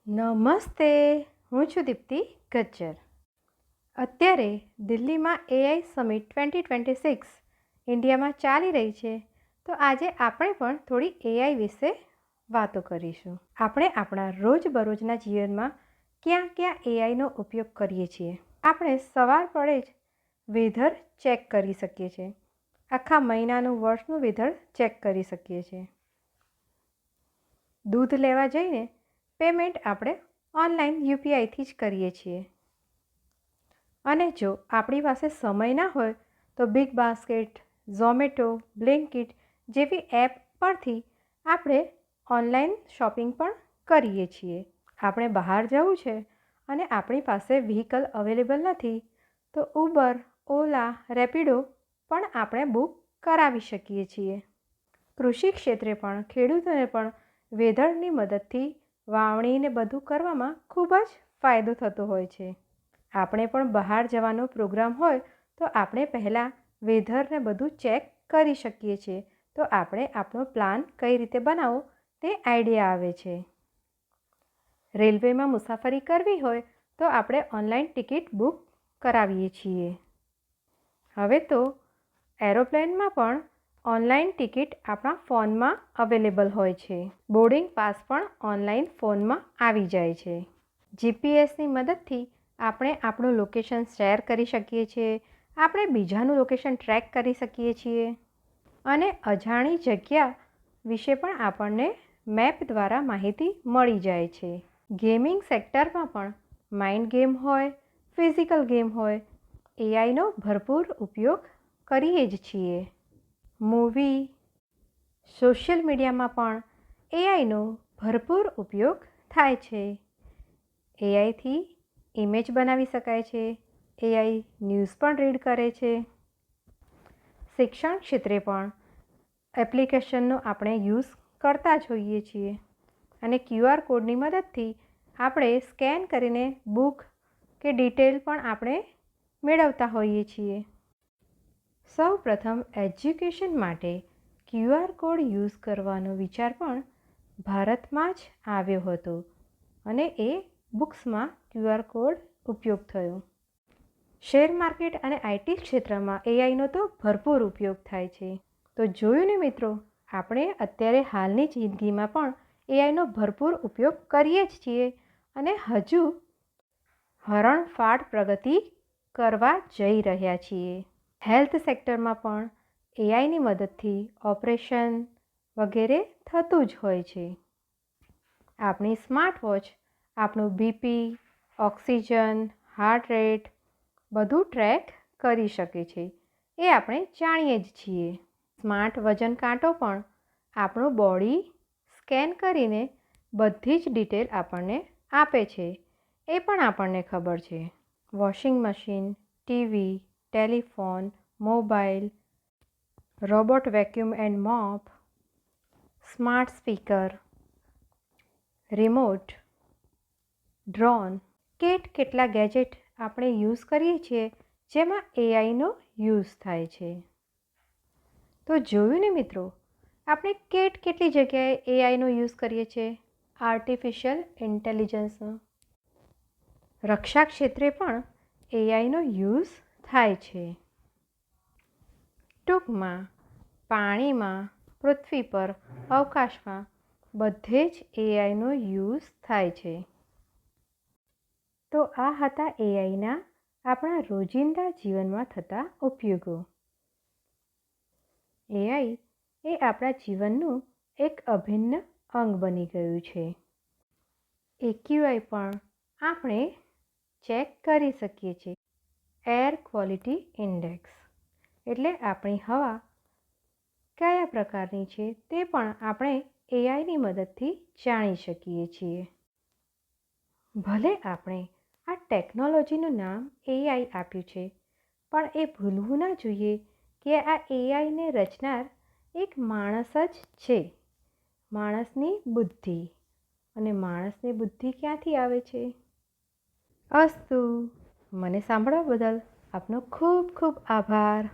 નમસ્તે, હું છું દીપ્તિ ગજ્જર. અત્યારે દિલ્હીમાં એઆઈ સમિટ 2026 ઇન્ડિયામાં ચાલી રહી છે. તો આજે આપણે પણ થોડી એઆઈ વિશે વાતો કરીશું. આપણે આપણા રોજબરોજના જીવનમાં ક્યાં ક્યાં એઆઈનો ઉપયોગ કરીએ છીએ. આપણે સવાર પડે જ વેધર ચેક કરી શકીએ છીએ. આખા મહિનાનું વર્ષનું વેધર ચેક કરી શકીએ છીએ. દૂધ લેવા જઈને પેમેન્ટ આપણે ઓનલાઈન યુપીઆઈથી જ કરીએ છીએ. અને જો આપણી પાસે સમય ના હોય તો બિગ બાસ્કેટ, ઝોમેટો, બ્લિંકિટ જેવી એપ પરથી આપણે ઓનલાઈન શોપિંગ પણ કરીએ છીએ. આપણે બહાર જવું છે અને આપણી પાસે વ્હીકલ અવેલેબલ નથી તો ઉબર, ઓલા, રેપિડો પણ આપણે બુક કરાવી શકીએ છીએ. કૃષિ ક્ષેત્રે પણ ખેડૂતોને પણ વેધરની મદદથી વાવણીને બધું કરવામાં ખૂબ જ ફાયદો થતો હોય છે. આપણે પણ બહાર જવાનો પ્રોગ્રામ હોય તો આપણે પહેલાં વેધરને બધું ચેક કરી શકીએ છીએ. તો આપણે આપણો પ્લાન કઈ રીતે બનાવવો તે આઈડિયા આવે છે. રેલવેમાં મુસાફરી કરવી હોય તો આપણે ઓનલાઈન ટિકિટ બુક કરાવીએ છીએ. હવે તો એરોપ્લેનમાં પણ ઓનલાઈન ટિકિટ આપણા ફોનમાં અવેલેબલ હોય છે. બોર્ડિંગ પાસ પણ ઓનલાઈન ફોનમાં આવી જાય છે. જીપીએસની મદદથી આપણે આપણું લોકેશન શેર કરી શકીએ છીએ. આપણે બીજાનું લોકેશન ટ્રેક કરી શકીએ છીએ. અને અજાણી જગ્યા વિશે પણ આપણને મેપ દ્વારા માહિતી મળી જાય છે. ગેમિંગ સેક્ટરમાં પણ માઇન્ડ ગેમ હોય, ફિઝિકલ ગેમ હોય, એઆઈનો ભરપૂર ઉપયોગ કરીએ જ છીએ. મૂવી, સોશિયલ મીડિયામાં પણ એઆઈનો ભરપૂર ઉપયોગ થાય છે. એઆઈથી ઇમેજ બનાવી શકાય છે. એઆઈ ન્યૂઝ પણ રીડ કરે છે. શિક્ષણ ક્ષેત્રે પણ એપ્લિકેશનનો આપણે યુઝ કરતા જ હોઈએ છીએ. અને ક્યુઆર કોડની મદદથી આપણે સ્કેન કરીને બુક કે ડિટેલ પણ આપણે મેળવતા હોઈએ છીએ. સૌ પ્રથમ એજ્યુકેશન માટે ક્યુઆર કોડ યુઝ કરવાનો વિચાર પણ ભારતમાં જ આવ્યો હતો અને એ બુક્સમાં ક્યુઆર કોડ ઉપયોગ થયો. શેર માર્કેટ અને આઈટી ક્ષેત્રમાં એઆઈનો તો ભરપૂર ઉપયોગ થાય છે. તો જોયું ને મિત્રો, આપણે અત્યારે હાલની જિંદગીમાં પણ એઆઈનો ભરપૂર ઉપયોગ કરીએ જ છીએ અને હજુ હરણફાળ પ્રગતિ કરવા જઈ રહ્યા છીએ. હેલ્થ સેક્ટરમાં પણ એઆઈની મદદથી ઓપરેશન વગેરે થતું જ હોય છે. આપણી સ્માર્ટ વોચ આપણું બીપી, ઓક્સિજન, હાર્ટ રેટ બધું ટ્રેક કરી શકે છે. એ આપણે જાણીએ જ છીએ. સ્માર્ટ વજન કાંટો પણ આપણું બોડી સ્કેન કરીને બધી જ ડિટેલ આપણને આપે છે. એ પણ આપણને ખબર છે. Washing machine, TV, telephone, mobile, robot vacuum and mop, smart speaker, remote, drone, કેટલા ગેજેટ આપણે યુઝ કરીએ છીએ જેમાં એઆઈનો યુઝ થાય છે. તો જોયું ને મિત્રો, આપણે કેટલી જગ્યાએ એઆઈનો યુઝ કરીએ છીએ. આર્ટિફિશિયલ ઇન્ટેલિજન્સનો. રક્ષા ક્ષેત્રે પણ એઆઈનો યુઝ થાય છે. ટૂંકમાં પાણીમાં, પૃથ્વી પર, અવકાશમાં બધે જ એઆઈનો યુઝ થાય છે. તો આ હતા એઆઈના આપણા રોજિંદા જીવનમાં થતા ઉપયોગો. એઆઈ એ આપણા જીવનનું એક અભિન્ન અંગ બની ગયું છે. એક્યુઆઈ પણ આપણે ચેક કરી શકીએ છીએ. એર ક્વોલિટી ઇન્ડેક્સ એટલે આપણી હવા કયા પ્રકારની છે તે પણ આપણે એઆઈની મદદથી જાણી શકીએ છીએ. ભલે આપણે આ ટેકનોલોજીનું નામ એઆઈ આપ્યું છે, પણ એ ભૂલવું ના જોઈએ કે આ એઆઈને રચનાર એક માણસ જ છે. માણસની બુદ્ધિ. અને માણસની બુદ્ધિ ક્યાંથી આવે છે? અસ્તુ. મને સાંભળવા બદલ આપનો ખૂબ ખૂબ આભાર.